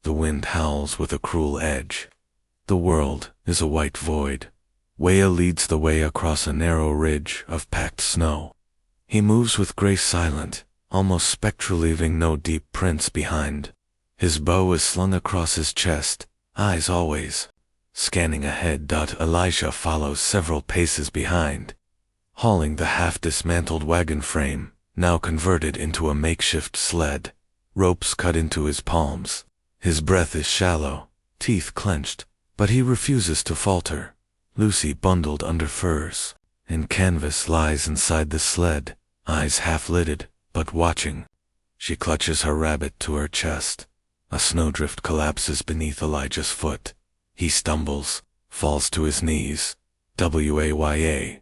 The wind howls with a cruel edge. The world is a white void. Waya leads the way across a narrow ridge of packed snow. He moves with grace, silent, almost spectral, leaving no deep prints behind. His bow is slung across his chest, eyes always scanning ahead. Elijah follows several paces behind, hauling the half-dismantled wagon frame, now converted into a makeshift sled. Ropes cut into his palms. His breath is shallow, teeth clenched, but he refuses to falter. Lucy, bundled under furs and canvas, lies inside the sled, eyes half-lidded, but watching. She clutches her rabbit to her chest. A snowdrift collapses beneath Elijah's foot. He stumbles, falls to his knees. Waya.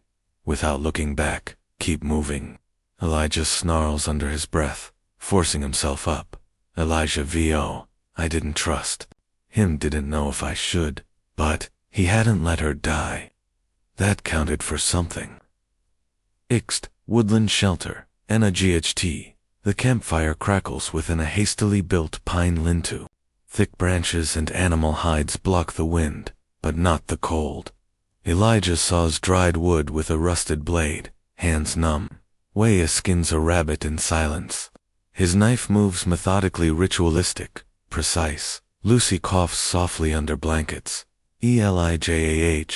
Without looking back, keep moving. Elijah snarls under his breath, forcing himself up. Elijah VO. I didn't trust him, didn't know if I should, but he hadn't let her die. That counted for something. Ixt, woodland shelter, NGHT. The campfire crackles within a hastily built pine lean-to. Thick branches and animal hides block the wind, but not the cold. Elijah saws dried wood with a rusted blade, hands numb. Waya skins a rabbit in silence. His knife moves methodically, ritualistic, precise. Lucy coughs softly under blankets. Elijah.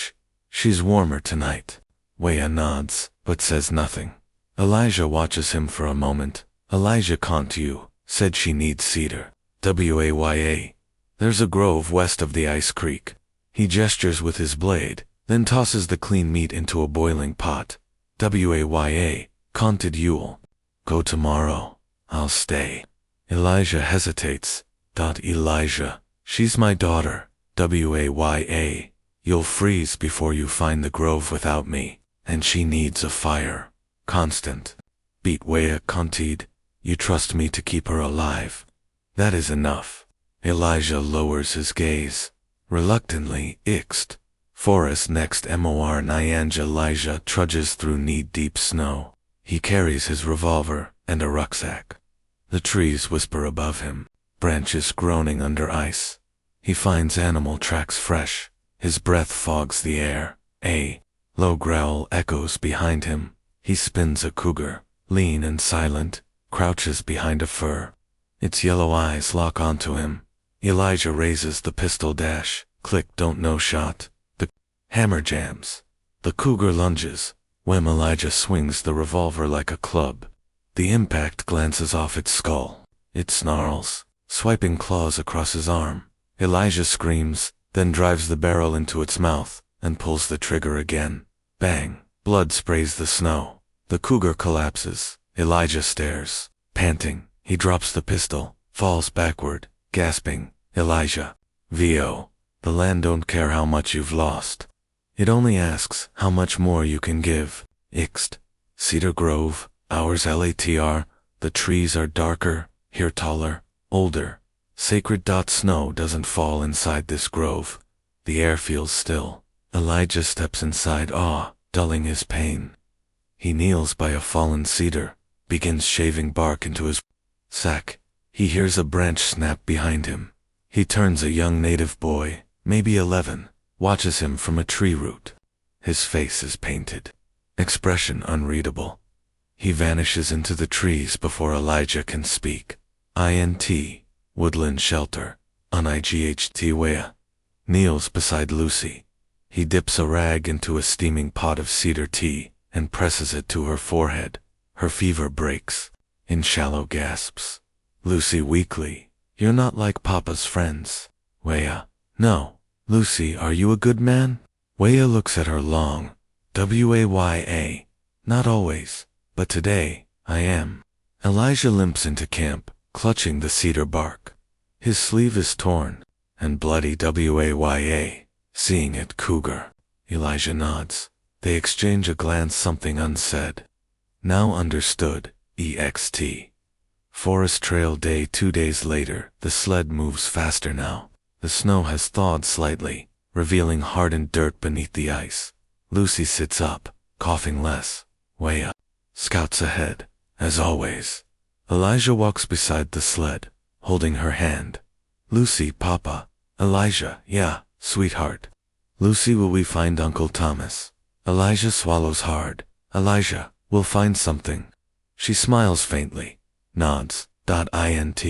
She's warmer tonight. Waya nods, but says nothing. Elijah watches him for a moment. Elijah can't you, said she needs cedar. Waya. There's a grove west of the ice creek. He gestures with his blade, then tosses the clean meat into a boiling pot. Waya. Can't you'll go tomorrow. I'll stay. Elijah hesitates. Elijah. She's my daughter. Waya. You'll freeze before you find the grove without me, and she needs a fire. Constant. Beat Waya, can't you trust me to keep her alive? That is enough. Elijah lowers his gaze. Reluctantly, Ixt. Forest next Mor Nyanja. Elijah trudges through knee-deep snow. He carries his revolver and a rucksack. The trees whisper above him, branches groaning under ice. He finds animal tracks fresh. His breath fogs the air. A low growl echoes behind him. He spins a cougar, lean and silent, crouches behind a fir. Its yellow eyes lock onto him. Elijah raises the pistol. Click, don't know shot. The hammer jams. The cougar lunges. When Elijah swings the revolver like a club. The impact glances off its skull. It snarls, swiping claws across his arm. Elijah screams, then drives the barrel into its mouth, and pulls the trigger again. Bang! Blood sprays the snow. The cougar collapses. Elijah stares, panting. He drops the pistol, falls backward, gasping. Elijah. VO. The land don't care how much you've lost. It only asks how much more you can give. Ixt. Cedar Grove, ours LATR. The trees are darker, here taller, older. Sacred. Snow doesn't fall inside this grove. The air feels still. Elijah steps inside, awe, dulling his pain. He kneels by a fallen cedar, begins shaving bark into his sack. He hears a branch snap behind him. He turns. A young native boy, maybe 11, watches him from a tree root. His face is painted, expression unreadable. He vanishes into the trees before Elijah can speak. INT. Woodland shelter. NIGHT. Waya kneels beside Lucy. He dips a rag into a steaming pot of cedar tea and presses it to her forehead. Her fever breaks in shallow gasps. Lucy weakly. You're not like Papa's friends. Waya. No. Lucy, are you a good man? Waya looks at her long. Waya. Not always, but today, I am. Elijah limps into camp, clutching the cedar bark. His sleeve is torn and bloody. Waya. Seeing it, cougar. Elijah nods. They exchange a glance, something unsaid. Now understood. EXT. Forest trail day. 2 days later, the sled moves faster now. The snow has thawed slightly, revealing hardened dirt beneath the ice. Lucy sits up, coughing less. Waya scouts ahead, as always. Elijah walks beside the sled, holding her hand. Lucy, Papa. Elijah, yeah, sweetheart. Lucy, will we find Uncle Thomas? Elijah swallows hard. Elijah, we'll find something. She smiles faintly. Nods. Int.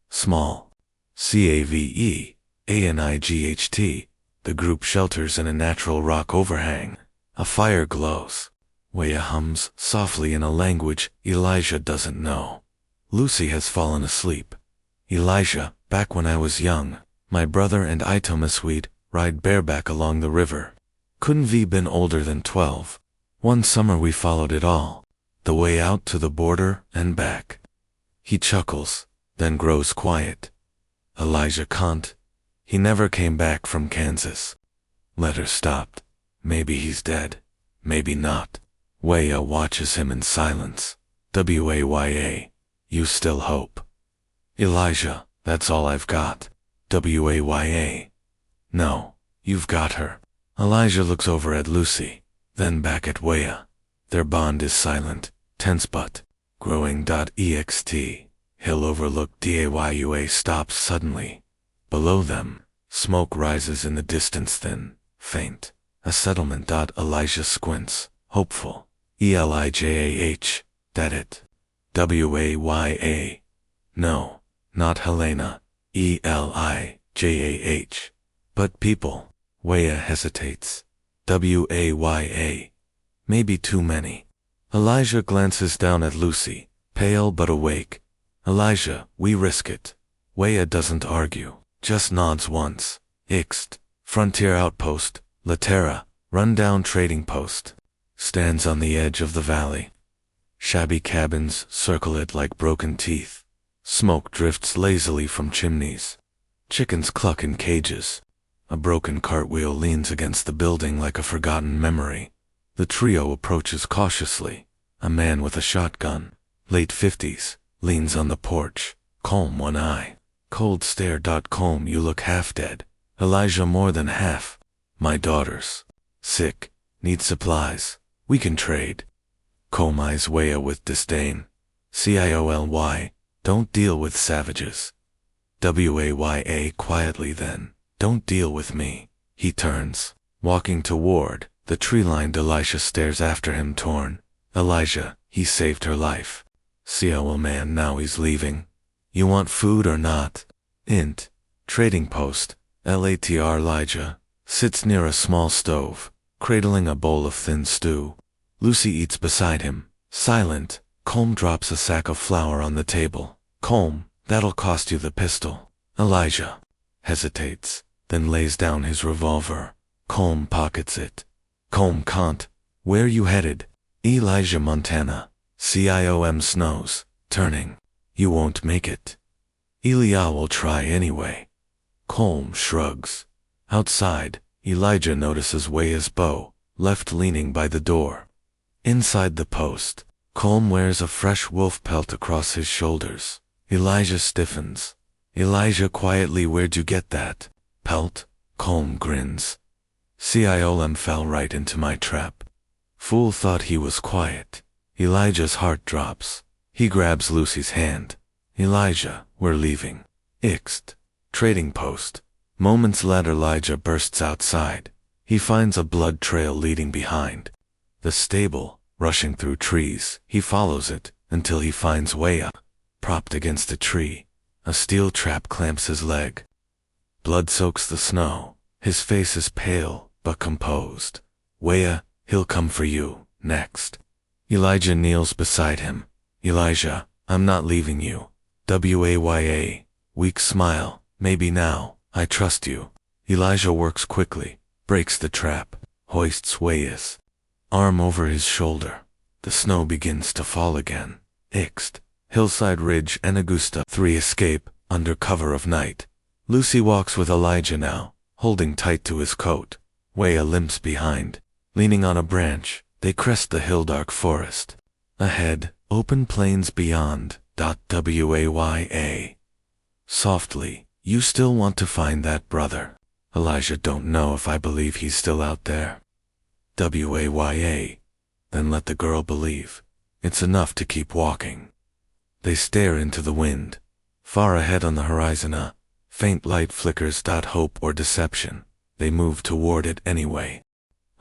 Small. CAVEANIGHT. The group shelters in a natural rock overhang. A fire glows. Waya hums softly in a language Elijah doesn't know. Lucy has fallen asleep. Elijah, back when I was young, my brother and I Thomas we'd ride bareback along the river. Couldn't we been older than 12? One summer we followed it all, the way out to the border and back. He chuckles, then grows quiet. Elijah can't. He never came back from Kansas. Letter stopped. Maybe he's dead. Maybe not. Waya watches him in silence. Waya. You still hope. Elijah, that's all I've got. Waya. No, you've got her. Elijah looks over at Lucy, then back at Waya. Their bond is silent, tense but growing. Ext. Hill overlooked. Dayua stops suddenly. Below them, smoke rises in the distance, thin, faint. A settlement. Elijah squints, hopeful. Elijah. That it. Waya. No, not Helena. Elijah. But people. Waya hesitates. Waya. Maybe too many. Elijah glances down at Lucy, pale but awake. Elijah, we risk it. Waya doesn't argue, just nods once. Ixt. Frontier outpost. Laterra. Run-down trading post. Stands on the edge of the valley. Shabby cabins circle it like broken teeth. Smoke drifts lazily from chimneys. Chickens cluck in cages. A broken cartwheel leans against the building like a forgotten memory. The trio approaches cautiously. A man with a shotgun, late 50s, leans on the porch, calm one eye. Cold stare. Calm, you look half dead. Elijah, more than half. My daughter's sick, need supplies. We can trade. Calm eyes Waya with disdain. Cioly, don't deal with savages. Waya quietly then. Don't deal with me. He turns, walking toward the tree-lined. Elisha stares after him, torn. Elijah, he saved her life. Cioly man, now he's leaving. You want food or not? Int. Trading post. Latr. Elijah sits near a small stove, cradling a bowl of thin stew. Lucy eats beside him, silent. Colm drops a sack of flour on the table. Colm, that'll cost you the pistol. Elijah hesitates, then lays down his revolver. Colm pockets it. Colm can't. Where you headed? Elijah, Montana. CIOM snows, turning. You won't make it. Elia will try anyway. Colm shrugs. Outside, Elijah notices Waya's bow, left leaning by the door. Inside the post, Colm wears a fresh wolf pelt across his shoulders. Elijah stiffens. Elijah quietly, where'd you get that pelt? Colm grins. Cioly fell right into my trap. Fool thought he was quiet. Elijah's heart drops. He grabs Lucy's hand. Elijah, we're leaving. Ixt. Trading post. Moments later, Elijah bursts outside. He finds a blood trail leading behind the stable, rushing through trees. He follows it until he finds Waya, propped against a tree. A steel trap clamps his leg. Blood soaks the snow. His face is pale but composed. Waya, he'll come for you, next. Elijah kneels beside him. Elijah, I'm not leaving you. Waya. Weak smile. Maybe now. I trust you. Elijah works quickly, breaks the trap, hoists Waya's arm over his shoulder. The snow begins to fall again. Ixt. Hillside Ridge and Augusta 3 escape, under cover of night. Lucy walks with Elijah now, holding tight to his coat. Waya limps behind. Leaning on a branch, they crest the hill. Dark forest. Ahead, open plains beyond. Waya. Softly, you still want to find that brother. Elijah, don't know if I believe he's still out there. Waya. Then let the girl believe. It's enough to keep walking. They stare into the wind. Far ahead on the horizon, a Faint light flickers. Hope or deception. They move toward it anyway.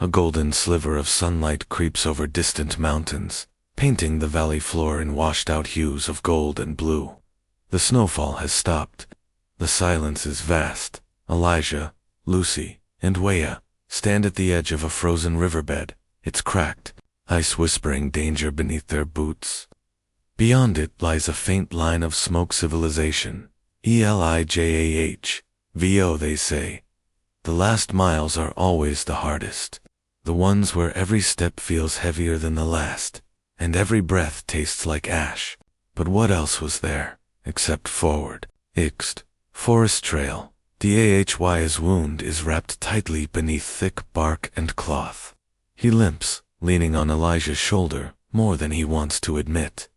A golden sliver of sunlight creeps over distant mountains, painting the valley floor in washed-out hues of gold and blue. The snowfall has stopped. The silence is vast. Elijah, Lucy, and Waya stand at the edge of a frozen riverbed. It's cracked, ice whispering danger beneath their boots. Beyond it lies a faint line of smoke. Civilization. Elijah. VO, they say. The last miles are always the hardest. The ones where every step feels heavier than the last, and every breath tastes like ash. But what else was there, except forward? Forest trail. Waya's wound is wrapped tightly beneath thick bark and cloth. He limps, leaning on Elijah's shoulder, more than he wants to admit.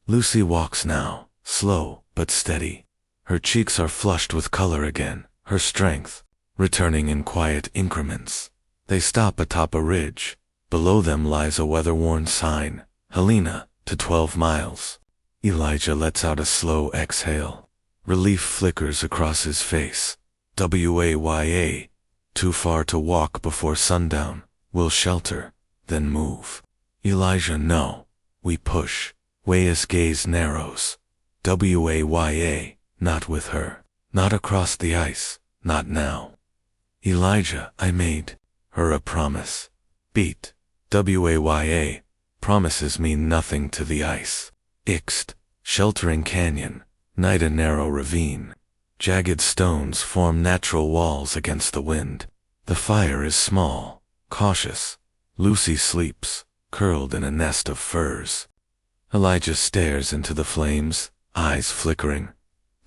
Lucy walks now, slow but steady. Her cheeks are flushed with color again, her strength returning in quiet increments. They stop atop a ridge. Below them lies a weather-worn sign, Helena, to 12 miles. Elijah lets out a slow exhale. Relief flickers across his face. Waya. Too far to walk before sundown. We'll shelter, then move. Elijah, no. We push. Waya's gaze narrows. Waya, not with her. Not across the ice. Not now. Elijah, I made her a promise. Beat. Waya. Promises mean nothing to the ice. Sheltering canyon. Night a narrow ravine. Jagged stones form natural walls against the wind. The fire is small, cautious. Lucy sleeps, curled in a nest of furs. Elijah stares into the flames, eyes flickering.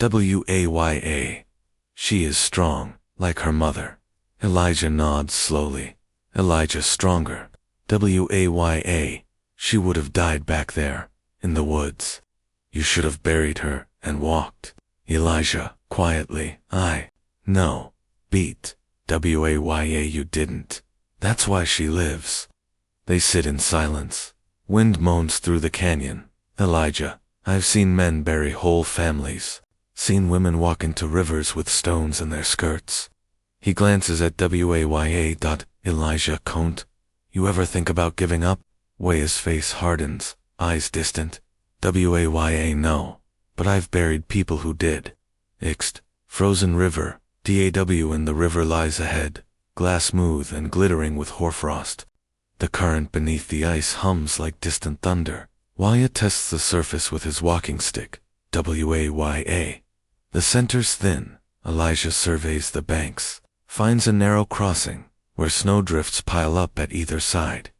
Waya. She is strong, like her mother. Elijah nods slowly. Elijah stronger. Waya. She would have died back there, in the woods. You should have buried her and walked. Elijah, quietly, no. Beat. Waya, you didn't. That's why she lives. They sit in silence. Wind moans through the canyon. Elijah, I've seen men bury whole families. Seen women walk into rivers with stones in their skirts. He glances at Waya. Elijah, can't you ever think about giving up? Waya's face hardens, eyes distant. Waya, no. But I've buried people who did. Frozen river. DAW, and the river lies ahead, glass smooth and glittering with hoarfrost. The current beneath the ice hums like distant thunder. Waya tests the surface with his walking stick. Waya. The center's thin. Elijah surveys the banks, finds a narrow crossing, where snowdrifts pile up at either side.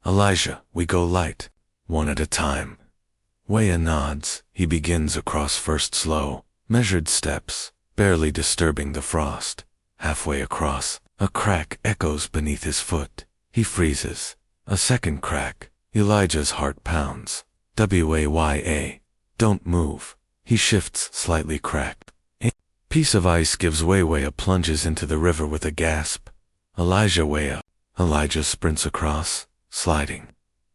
Elijah, we go light, one at a time. Waya nods. He begins across first slow, measured steps, barely disturbing the frost. Halfway across, a crack echoes beneath his foot. He freezes. A second crack. Elijah's heart pounds. Waya. Don't move. He shifts, slightly cracked. A piece of ice gives way. Waya plunges into the river with a gasp. Elijah, Waya. Elijah sprints across, sliding,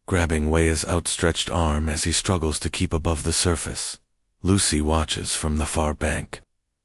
grabbing Waya's outstretched arm as he struggles to keep above the surface. Lucy watches from the far bank.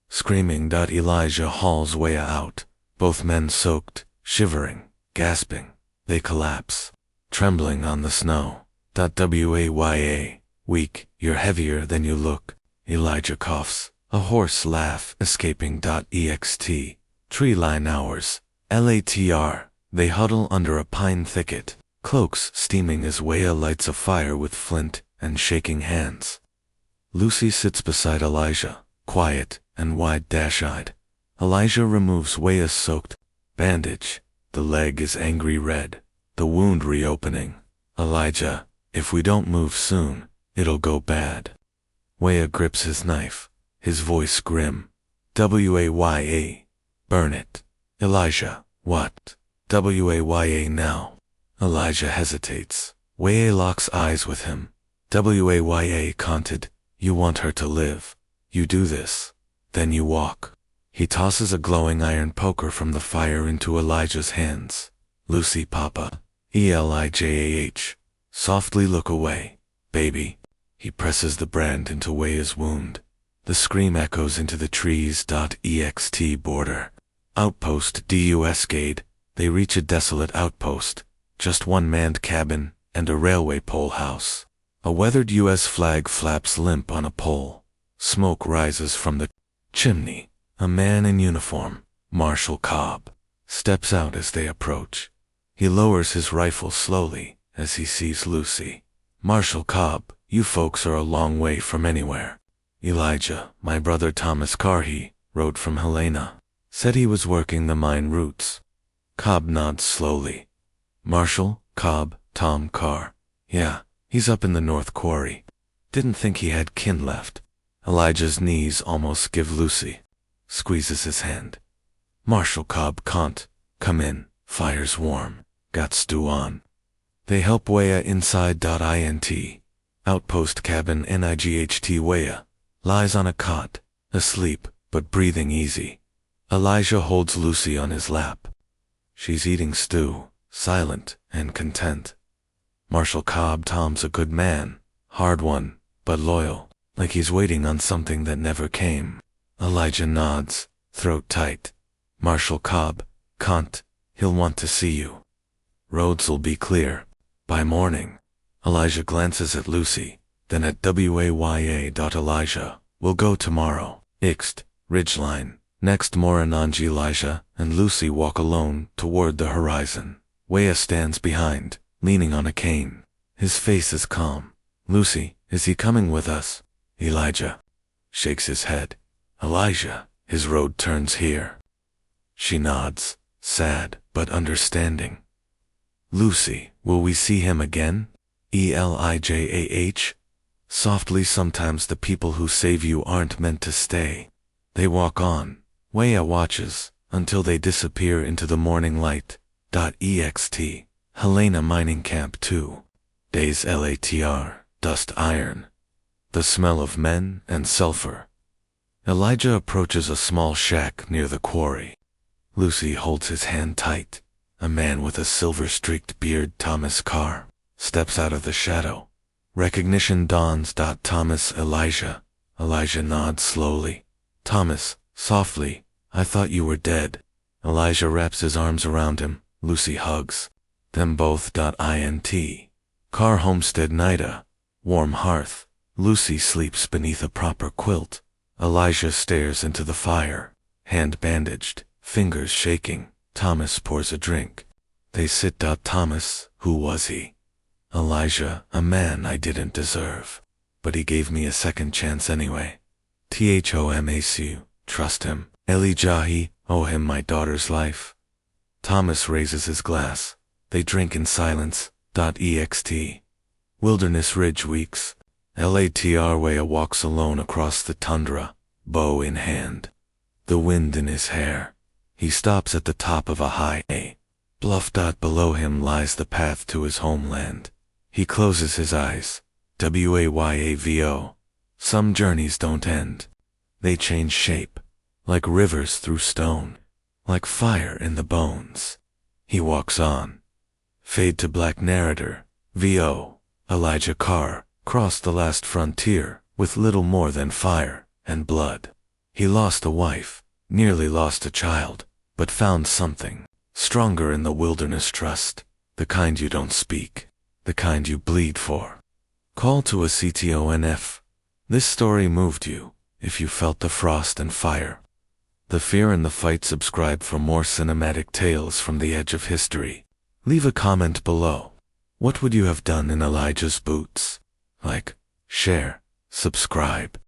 Screaming. Elijah hauls Waya out. Both men soaked, shivering, gasping. They collapse, trembling on the snow. Waya. Weak, you're heavier than you look. Elijah coughs, a hoarse laugh escaping. Ext. Tree line hours. Latr. They huddle under a pine thicket, cloaks steaming as Waya lights a fire with flint and shaking hands. Lucy sits beside Elijah, quiet and wide-eyed. Elijah removes Waya's soaked bandage. The leg is angry red, the wound reopening. Elijah, if we don't move soon, it'll go bad. Waya grips his knife, his voice grim. Waya. Burn it. Elijah, what? Waya now. Elijah hesitates. Waya locks eyes with him. Waya canted. You want her to live. You do this. Then you walk. He tosses a glowing iron poker from the fire into Elijah's hands. Lucy, Papa. Elijah. Softly look away, baby. He presses the brand into Waya's wound. The scream echoes into the trees.ext border. Outpost DUS-gate. They reach a desolate outpost. Just one manned cabin and a railway pole house. A weathered U.S. flag flaps limp on a pole. Smoke rises from the chimney. A man in uniform, Marshal Cobb, steps out as they approach. He lowers his rifle slowly as he sees Lucy. Marshal Cobb, you folks are a long way from anywhere. Elijah, my brother Thomas Carr, he wrote from Helena. Said he was working the mine routes. Cobb nods slowly. Marshal, Cobb, Tom Carr. Yeah, he's up in the North Quarry. Didn't think he had kin left. Elijah's knees almost give Lucy. Squeezes his hand. Marshal Cobb can't. Come in, fire's warm. Got stew on. They help Waya inside.int. Outpost cabin NIGHT Waya. Lies on a cot, asleep, but breathing easy. Elijah holds Lucy on his lap. She's eating stew, silent and content. Marshal Cobb, Tom's a good man, hard one, but loyal, like he's waiting on something that never came. Elijah nods, throat tight. Marshal Cobb, can't, he'll want to see you. Roads'll be clear. By morning. Elijah glances at Lucy, then at Waya.Elijah. We'll go tomorrow. Ixt, ridgeline. Next Morananji. Elijah and Lucy walk alone toward the horizon. Waya stands behind, leaning on a cane. His face is calm. Lucy, is he coming with us? Elijah shakes his head. Elijah, his road turns here. She nods, sad but understanding. Lucy, will we see him again? Elijah. Softly, sometimes the people who save you aren't meant to stay. They walk on. Waya watches until they disappear into the morning light. .ext. Helena Mining Camp 2. Days LATR. Dust iron. The smell of men and sulfur. Elijah approaches a small shack near the quarry. Lucy holds his hand tight. A man with a silver-streaked beard, Thomas Carr, steps out of the shadow. Recognition dawns. Thomas. Elijah. Elijah nods slowly. Thomas, softly, I thought you were dead. Elijah wraps his arms around him. Lucy hugs them both. Int. Carr homestead Nida. Warm hearth. Lucy sleeps beneath a proper quilt. Elijah stares into the fire, hand bandaged, fingers shaking. Thomas pours a drink. They sit. Thomas, who was he? Elijah, a man I didn't deserve. But he gave me a second chance anyway. Thomasu, trust him. Elijah, owe him my daughter's life. Thomas raises his glass. They drink in silence. Ext. Wilderness Ridge weeks. Latr. Waya walks alone across the tundra, bow in hand. The wind in his hair. He stops at the top of a high bluff. Below him lies the path to his homeland. He closes his eyes. Wayavo. Some journeys don't end. They change shape, like rivers through stone, like fire in the bones. He walks on. Fade to black. Narrator. VO. Elijah Carr crossed the last frontier with little more than fire and blood. He lost a wife, nearly lost a child, but found something stronger in the wilderness. Trust, the kind you don't speak, the kind you bleed for. Call to a CTONF. This story moved you, if you felt the frost and fire, the fear and the fight. Subscribe for more cinematic tales from the edge of history. Leave a comment below. What would you have done in Elijah's boots? Like, share, subscribe.